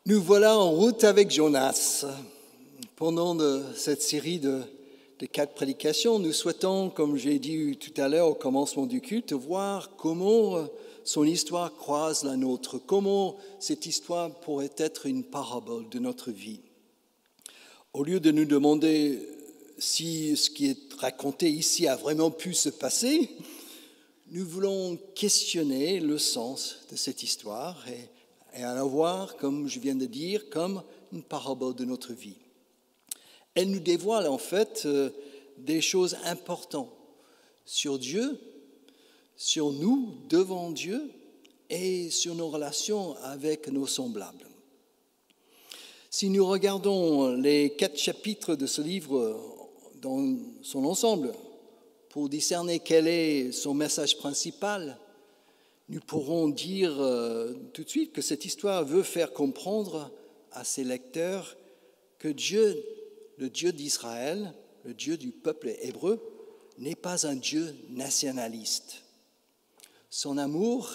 Nous voilà en route avec Jonas. Pendant cette série de 4 prédications, nous souhaitons, comme j'ai dit tout à l'heure au commencement du culte, voir comment son histoire croise la nôtre, comment cette histoire pourrait être une parabole de notre vie. Au lieu de nous demander si ce qui est raconté ici a vraiment pu se passer, nous voulons questionner le sens de cette histoire et à la voir, comme je viens de dire, comme une parabole de notre vie. Elle nous dévoile en fait des choses importantes sur Dieu, sur nous devant Dieu et sur nos relations avec nos semblables. Si nous regardons les 4 chapitres de ce livre dans son ensemble, pour discerner quel est son message principal, nous pourrons dire tout de suite que cette histoire veut faire comprendre à ses lecteurs que Dieu, le Dieu d'Israël, le Dieu du peuple hébreu, n'est pas un Dieu nationaliste. Son amour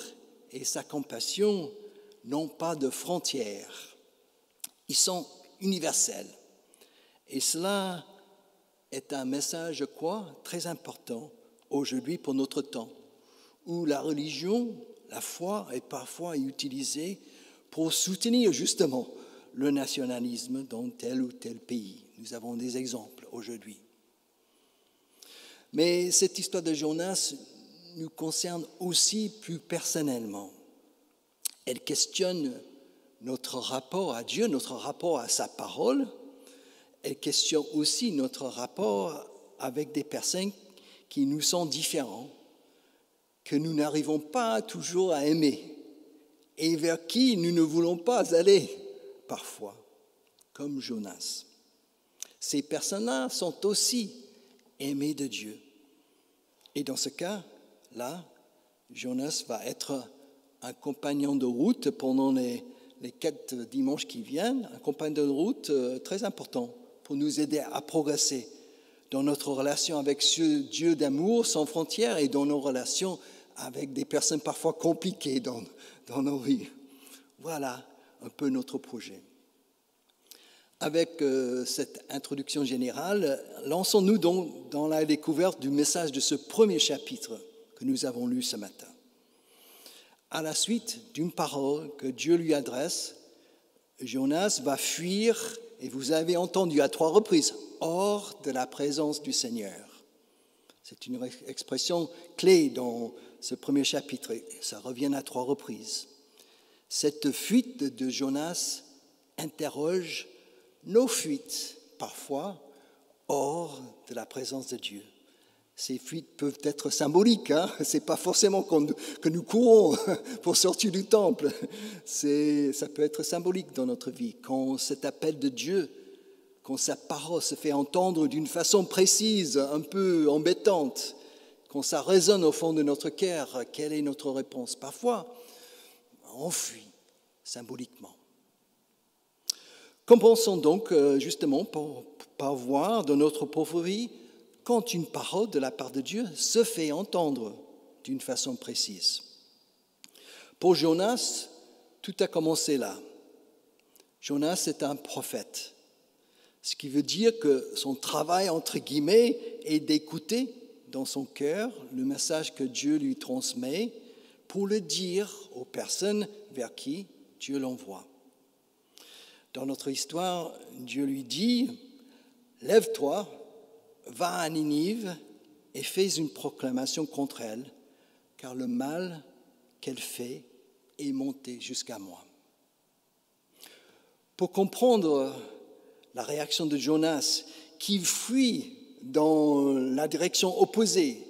et sa compassion n'ont pas de frontières. Ils sont universels. Et cela est un message, je crois, très important aujourd'hui pour notre temps, où la religion, la foi est parfois utilisée pour soutenir justement le nationalisme dans tel ou tel pays. Nous avons des exemples aujourd'hui. Mais cette histoire de Jonas nous concerne aussi plus personnellement. Elle questionne notre rapport à Dieu, notre rapport à sa parole. Elle questionne aussi notre rapport avec des personnes qui nous sont différentes, que nous n'arrivons pas toujours à aimer et vers qui nous ne voulons pas aller parfois, comme Jonas. Ces personnes-là sont aussi aimées de Dieu. Et dans ce cas-là, Jonas va être un compagnon de route pendant les 4 dimanches qui viennent, un compagnon de route très important pour nous aider à progresser dans notre relation avec ce Dieu d'amour sans frontières et dans nos relations avec des personnes parfois compliquées dans nos vies. Voilà un peu notre projet. Avec cette introduction générale, lançons-nous donc dans la découverte du message de ce premier chapitre que nous avons lu ce matin. À la suite d'une parole que Dieu lui adresse, Jonas va fuir, et vous avez entendu à 3 reprises, hors de la présence du Seigneur. C'est une expression clé dans ce premier chapitre, et ça revient à 3 reprises. Cette fuite de Jonas interroge nos fuites, parfois, hors de la présence de Dieu. Ces fuites peuvent être symboliques, Ce n'est pas forcément que nous courons pour sortir du temple. Ça peut être symbolique dans notre vie, quand cet appel de Dieu, quand sa parole se fait entendre d'une façon précise, un peu embêtante, quand ça résonne au fond de notre cœur, quelle est notre réponse? Parfois, on fuit symboliquement. Commençons donc justement par voir dans notre pauvre vie quand une parole de la part de Dieu se fait entendre d'une façon précise. Pour Jonas, tout a commencé là. Jonas est un prophète, ce qui veut dire que son travail, entre guillemets, est d'écouter dans son cœur le message que Dieu lui transmet pour le dire aux personnes vers qui Dieu l'envoie. Dans notre histoire, Dieu lui dit « Lève-toi, va à Ninive et fais une proclamation contre elle, car le mal qu'elle fait est monté jusqu'à moi. » Pour comprendre la réaction de Jonas, qui fuit dans la direction opposée,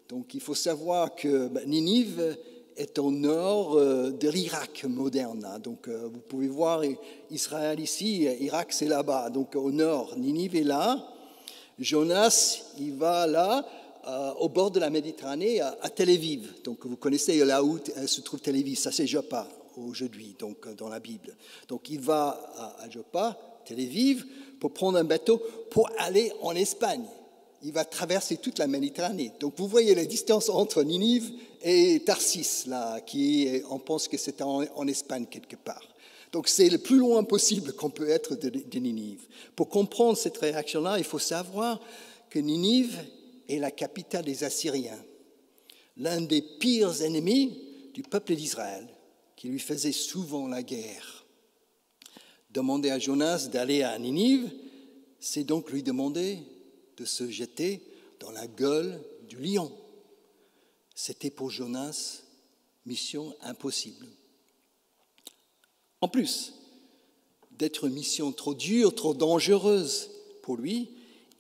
donc il faut savoir que Ninive est au nord de l'Irak moderne. Donc vous pouvez voir Israël ici, Irak c'est là-bas, donc au nord, Ninive est là. Jonas, il va là, au bord de la Méditerranée, à Tel Aviv. Donc vous connaissez là où se trouve Tel Aviv, ça c'est Joppa aujourd'hui, donc dans la Bible. Donc il va à Joppa, Tel Aviv, pour prendre un bateau pour aller en Espagne. Il va traverser toute la Méditerranée. Donc vous voyez la distance entre Ninive et Tarsis, là, on pense que c'est en Espagne quelque part. Donc c'est le plus loin possible qu'on peut être de Ninive. Pour comprendre cette réaction-là, il faut savoir que Ninive est la capitale des Assyriens, l'un des pires ennemis du peuple d'Israël, qui lui faisait souvent la guerre. Demander à Jonas d'aller à Ninive, c'est donc lui demander de se jeter dans la gueule du lion. C'était pour Jonas mission impossible. En plus d'être une mission trop dure, trop dangereuse pour lui,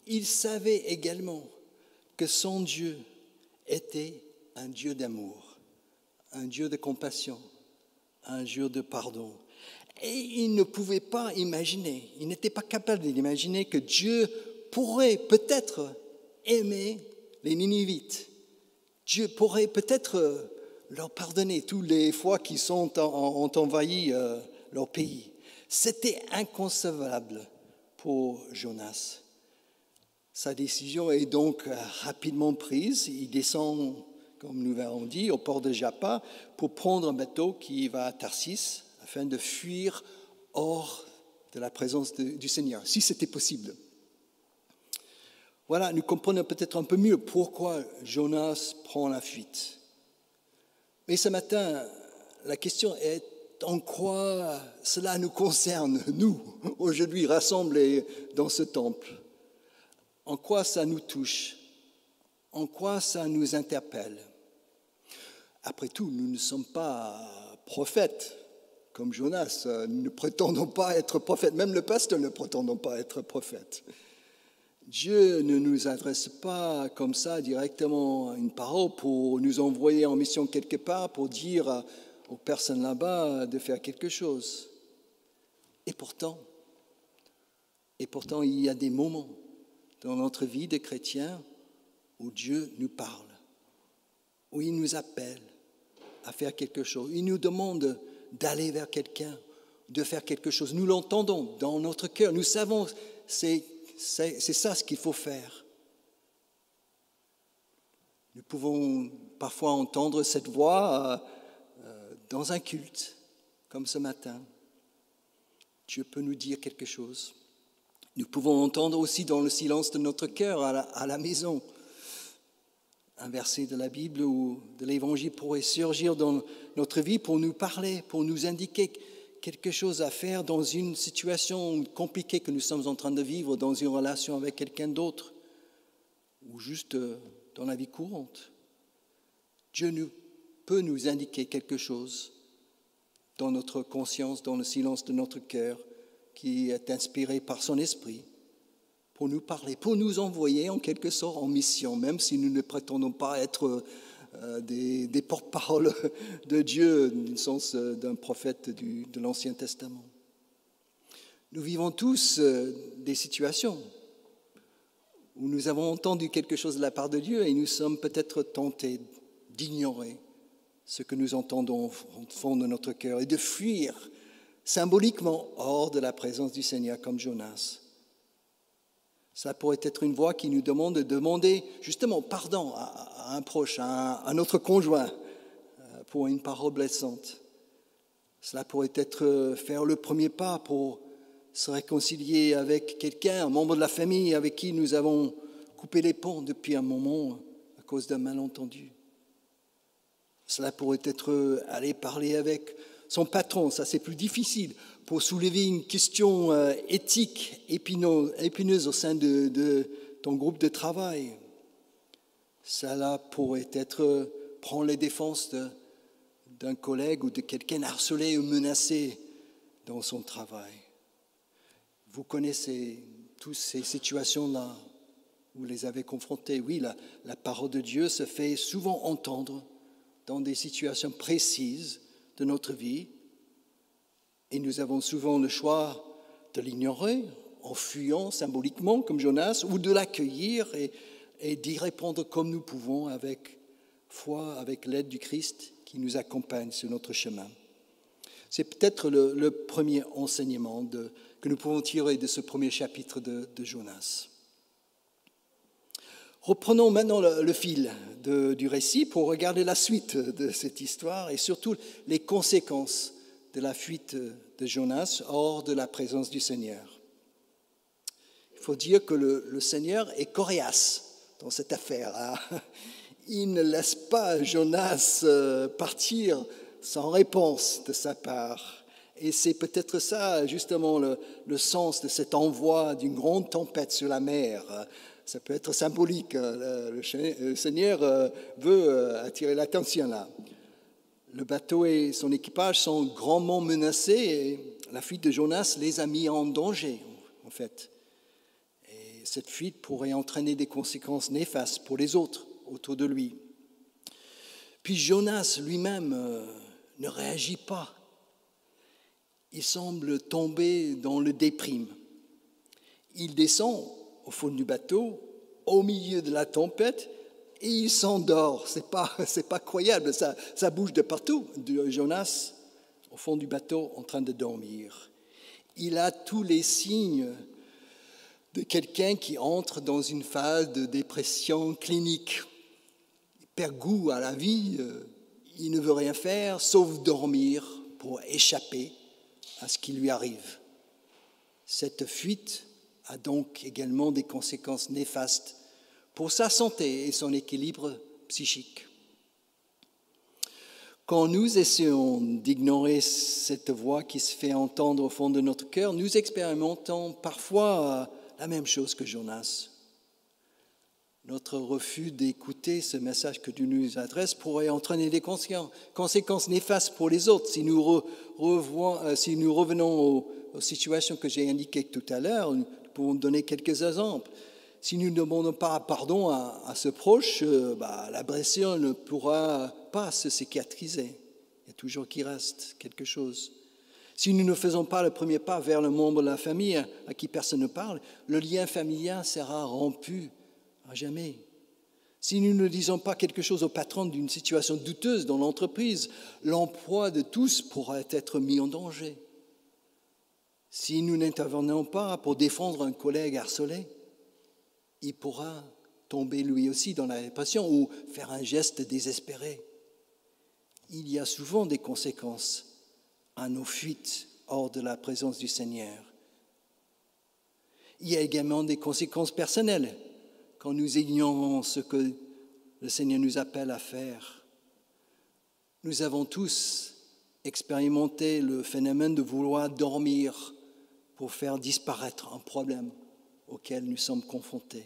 il savait également que son Dieu était un Dieu d'amour, un Dieu de compassion, un Dieu de pardon. Et il ne pouvait pas imaginer, il n'était pas capable d'imaginer que Dieu pourrait peut-être aimer les Ninivites. Dieu pourrait peut-être leur pardonner toutes les fois qu'ils ont envahi leur pays. C'était inconcevable pour Jonas. Sa décision est donc rapidement prise. Il descend, comme nous l'avons dit, au port de Joppa pour prendre un bateau qui va à Tarsis afin de fuir hors de la présence du Seigneur, si c'était possible. Voilà, nous comprenons peut-être un peu mieux pourquoi Jonas prend la fuite. Mais ce matin, la question est en quoi cela nous concerne, nous, aujourd'hui rassemblés dans ce temple. En quoi ça nous touche? En quoi ça nous interpelle? Après tout, nous ne sommes pas prophètes comme Jonas. Nous ne prétendons pas être prophètes. Même le pasteur ne prétend pas être prophète. Dieu ne nous adresse pas comme ça directement une parole pour nous envoyer en mission quelque part, pour dire aux personnes là-bas de faire quelque chose. Et pourtant, il y a des moments dans notre vie de chrétien où Dieu nous parle, où il nous appelle à faire quelque chose. Il nous demande d'aller vers quelqu'un, de faire quelque chose. Nous l'entendons dans notre cœur. Nous savons, c'est ça ce qu'il faut faire. Nous pouvons parfois entendre cette voix dans un culte, comme ce matin. Dieu peut nous dire quelque chose. Nous pouvons entendre aussi dans le silence de notre cœur à la maison. Un verset de la Bible ou de l'Évangile pourrait surgir dans notre vie pour nous parler, pour nous indiquer quelque chose à faire dans une situation compliquée que nous sommes en train de vivre, dans une relation avec quelqu'un d'autre, ou juste dans la vie courante. Dieu peut nous indiquer quelque chose dans notre conscience, dans le silence de notre cœur, qui est inspiré par son esprit, pour nous parler, pour nous envoyer en quelque sorte en mission, même si nous ne prétendons pas être des porte-paroles de Dieu, dans le sens d'un prophète de l'Ancien Testament. Nous vivons tous des situations où nous avons entendu quelque chose de la part de Dieu et nous sommes peut-être tentés d'ignorer ce que nous entendons au fond de notre cœur et de fuir symboliquement hors de la présence du Seigneur comme Jonas. Ça pourrait être une voix qui nous demande de demander justement pardon à un proche, à notre conjoint pour une parole blessante. Cela pourrait être faire le premier pas pour se réconcilier avec quelqu'un, un membre de la famille avec qui nous avons coupé les ponts depuis un moment à cause d'un malentendu. Cela pourrait être aller parler avec son patron, ça c'est plus difficile, pour soulever une question éthique épineuse au sein de ton groupe de travail. Cela pourrait être prendre les défenses d'un collègue ou de quelqu'un harcelé ou menacé dans son travail. Vous connaissez toutes ces situations-là, vous les avez confrontées. Oui, la parole de Dieu se fait souvent entendre dans des situations précises de notre vie, et nous avons souvent le choix de l'ignorer en fuyant symboliquement comme Jonas, ou de l'accueillir et d'y répondre comme nous pouvons avec foi, avec l'aide du Christ qui nous accompagne sur notre chemin. C'est peut-être le premier enseignement que nous pouvons tirer de ce premier chapitre de Jonas. Reprenons maintenant le fil du récit pour regarder la suite de cette histoire et surtout les conséquences de la fuite de Jonas hors de la présence du Seigneur. Il faut dire que le Seigneur est coriace dans cette affaire. Il ne laisse pas Jonas partir sans réponse de sa part. Et c'est peut-être ça, justement, le sens de cet envoi d'une grande tempête sur la mer. Ça peut être symbolique. Le Seigneur veut attirer l'attention là. Le bateau et son équipage sont grandement menacés et la fuite de Jonas les a mis en danger, en fait. Et cette fuite pourrait entraîner des conséquences néfastes pour les autres autour de lui. Puis Jonas lui-même ne réagit pas. Il semble tomber dans le déprime. Il descend au fond du bateau, au milieu de la tempête, et il s'endort. C'est pas croyable, ça bouge de partout. Jonas, au fond du bateau, en train de dormir. Il a tous les signes de quelqu'un qui entre dans une phase de dépression clinique. Il perd goût à la vie, il ne veut rien faire sauf dormir pour échapper à ce qui lui arrive. Cette fuite a donc également des conséquences néfastes pour sa santé et son équilibre psychique. Quand nous essayons d'ignorer cette voix qui se fait entendre au fond de notre cœur, nous expérimentons parfois la même chose que Jonas. Notre refus d'écouter ce message que Dieu nous adresse pourrait entraîner des conséquences néfastes pour les autres. Si nous revenons aux situations que j'ai indiquées tout à l'heure, nous pouvons donner quelques exemples. Si nous ne demandons pas pardon à ce proche, la blessure ne pourra pas se cicatriser. Il y a toujours qu'il reste quelque chose. Si nous ne faisons pas le premier pas vers le membre de la famille à qui personne ne parle, le lien familial sera rompu à jamais. Si nous ne disons pas quelque chose au patron d'une situation douteuse dans l'entreprise, l'emploi de tous pourra être mis en danger. Si nous n'intervenons pas pour défendre un collègue harcelé, il pourra tomber lui aussi dans la dépression ou faire un geste désespéré. Il y a souvent des conséquences à nos fuites hors de la présence du Seigneur. Il y a également des conséquences personnelles quand nous ignorons ce que le Seigneur nous appelle à faire. Nous avons tous expérimenté le phénomène de vouloir dormir pour faire disparaître un problème auquel nous sommes confrontés.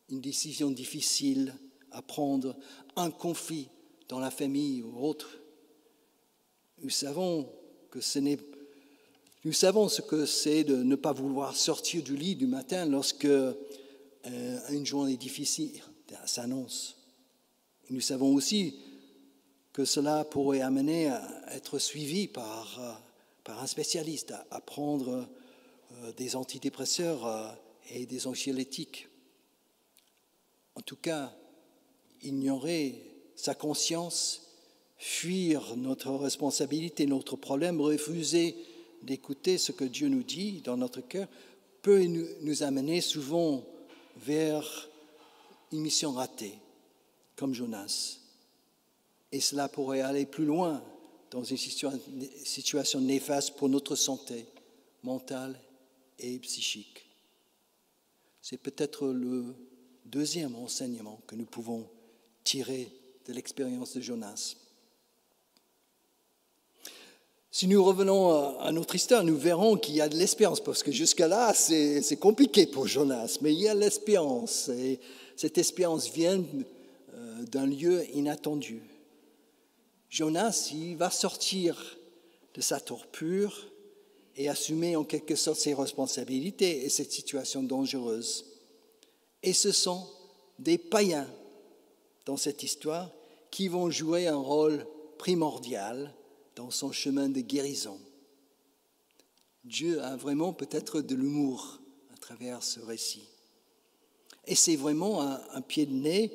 Une décision difficile à prendre, un conflit dans la famille ou autre. Nous savons ce que c'est de ne pas vouloir sortir du lit du matin lorsque une journée difficile s'annonce. Nous savons aussi que cela pourrait amener à être suivi par un spécialiste, à prendre des antidépresseurs et des anxiolytiques. En tout cas, ignorer sa conscience, fuir notre responsabilité, notre problème, refuser d'écouter ce que Dieu nous dit dans notre cœur, peut nous amener souvent vers une mission ratée, comme Jonas. Et cela pourrait aller plus loin dans une situation néfaste pour notre santé mentale et psychique. C'est peut-être le deuxième enseignement que nous pouvons tirer de l'expérience de Jonas. Si nous revenons à notre histoire, nous verrons qu'il y a de l'espérance, parce que jusqu'à-là, c'est compliqué pour Jonas, mais il y a de l'espérance, et cette espérance vient d'un lieu inattendu. Jonas, il va sortir de sa torpure et assumer en quelque sorte ses responsabilités et cette situation dangereuse. Et ce sont des païens dans cette histoire qui vont jouer un rôle primordial dans son chemin de guérison. Dieu a vraiment peut-être de l'humour à travers ce récit. Et c'est vraiment un pied de nez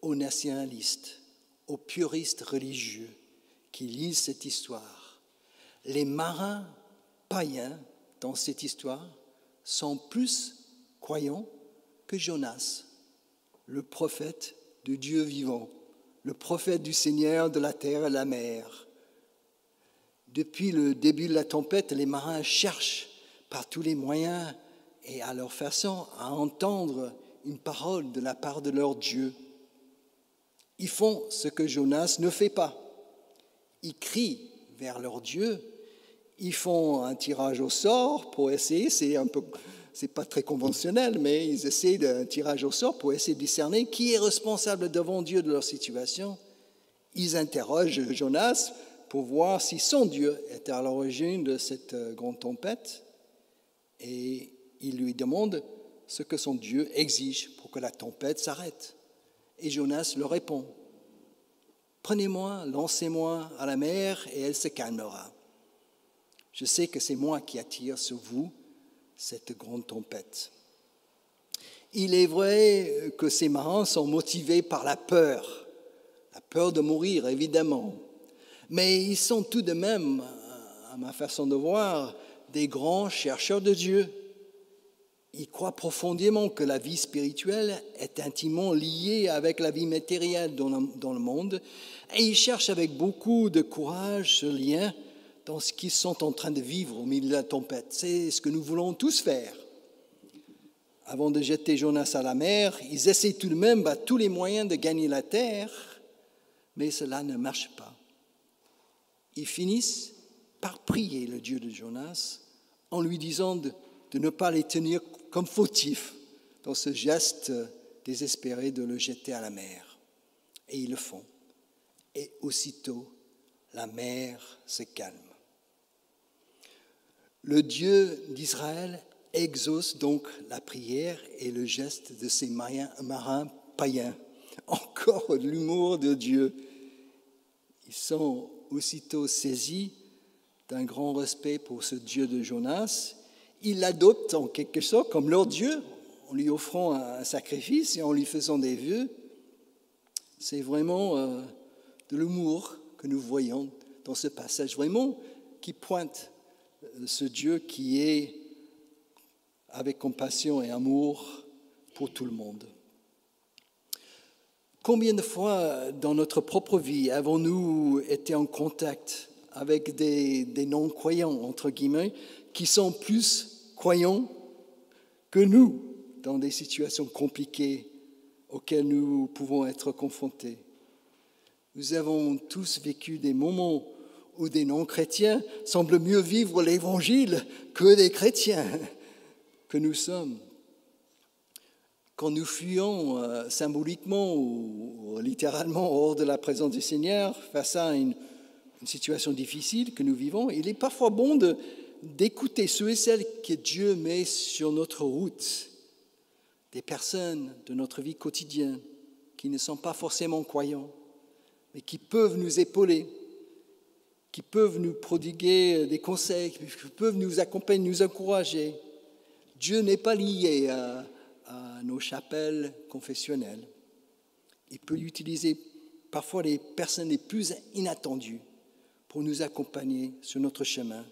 aux nationalistes, aux puristes religieux qui lisent cette histoire. Les marins païens dans cette histoire sont plus croyants que Jonas, le prophète de Dieu vivant, le prophète du Seigneur de la terre et de la mer. Depuis le début de la tempête, les marins cherchent par tous les moyens et à leur façon à entendre une parole de la part de leur Dieu. Ils font ce que Jonas ne fait pas. Ils crient vers leur Dieu. Ils font un tirage au sort pour essayer, c'est pas très conventionnel, mais ils essaient d'un tirage au sort pour essayer de discerner qui est responsable devant Dieu de leur situation. Ils interrogent Jonas pour voir si son Dieu était à l'origine de cette grande tempête et ils lui demandent ce que son Dieu exige pour que la tempête s'arrête. Et Jonas leur répond, « Prenez-moi, lancez-moi à la mer et elle se calmera. Je sais que c'est moi qui attire sur vous cette grande tempête. » Il est vrai que ces marins sont motivés par la peur de mourir évidemment, mais ils sont tout de même, à ma façon de voir, des grands chercheurs de Dieu. Ils croient profondément que la vie spirituelle est intimement liée avec la vie matérielle dans le monde et ils cherchent avec beaucoup de courage ce lien dans ce qu'ils sont en train de vivre au milieu de la tempête. C'est ce que nous voulons tous faire. Avant de jeter Jonas à la mer, ils essaient tout de même par tous les moyens de gagner la terre, mais cela ne marche pas. Ils finissent par prier le Dieu de Jonas en lui disant de ne pas les tenir comme fautifs dans ce geste désespéré de le jeter à la mer. Et ils le font. Et aussitôt, la mer se calme. Le Dieu d'Israël exauce donc la prière et le geste de ces marins païens. Encore de l'humour de Dieu. Ils sont aussitôt saisis d'un grand respect pour ce Dieu de Jonas. Ils l'adoptent en quelque sorte comme leur Dieu, en lui offrant un sacrifice et en lui faisant des vœux. C'est vraiment de l'humour que nous voyons dans ce passage, vraiment qui pointe ce Dieu qui est avec compassion et amour pour tout le monde. Combien de fois dans notre propre vie avons-nous été en contact avec des non-croyants, entre guillemets, qui sont plus croyants que nous dans des situations compliquées auxquelles nous pouvons être confrontés? Nous avons tous vécu des moments où des non-chrétiens semblent mieux vivre l'Évangile que les chrétiens que nous sommes. Quand nous fuyons symboliquement ou littéralement hors de la présence du Seigneur face à une situation difficile que nous vivons, il est parfois bon d'écouter ceux et celles que Dieu met sur notre route, des personnes de notre vie quotidienne qui ne sont pas forcément croyants, mais qui peuvent nous épauler, qui peuvent nous prodiguer des conseils, qui peuvent nous accompagner, nous encourager. Dieu n'est pas lié à nos chapelles confessionnelles. Il peut utiliser parfois les personnes les plus inattendues pour nous accompagner sur notre chemin,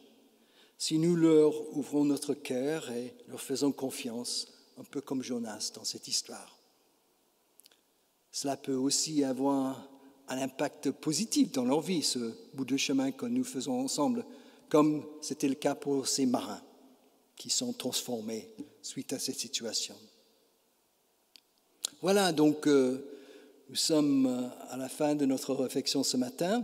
si nous leur ouvrons notre cœur et leur faisons confiance, un peu comme Jonas dans cette histoire. Cela peut aussi avoir un impact positif dans leur vie, ce bout de chemin que nous faisons ensemble, comme c'était le cas pour ces marins qui sont transformés suite à cette situation. Voilà, donc nous sommes à la fin de notre réflexion ce matin.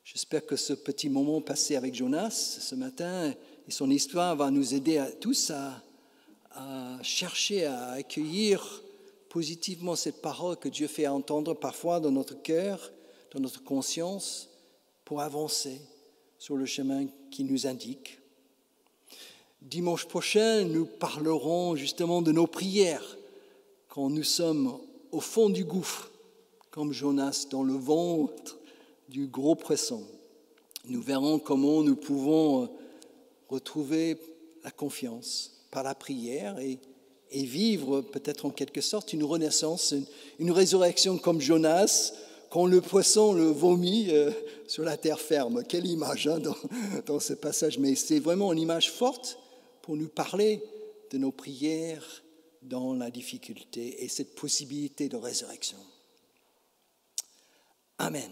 J'espère que ce petit moment passé avec Jonas ce matin et son histoire va nous aider à tous à chercher à accueillir positivement cette parole que Dieu fait entendre parfois dans notre cœur, dans notre conscience, pour avancer sur le chemin qu'il nous indique. Dimanche prochain, nous parlerons justement de nos prières quand nous sommes au fond du gouffre, comme Jonas dans le ventre du gros poisson. Nous verrons comment nous pouvons retrouver la confiance par la prière et vivre peut-être en quelque sorte une renaissance, une résurrection comme Jonas, quand le poisson le vomit sur la terre ferme. Quelle image dans ce passage, mais c'est vraiment une image forte pour nous parler de nos prières dans la difficulté et cette possibilité de résurrection. Amen.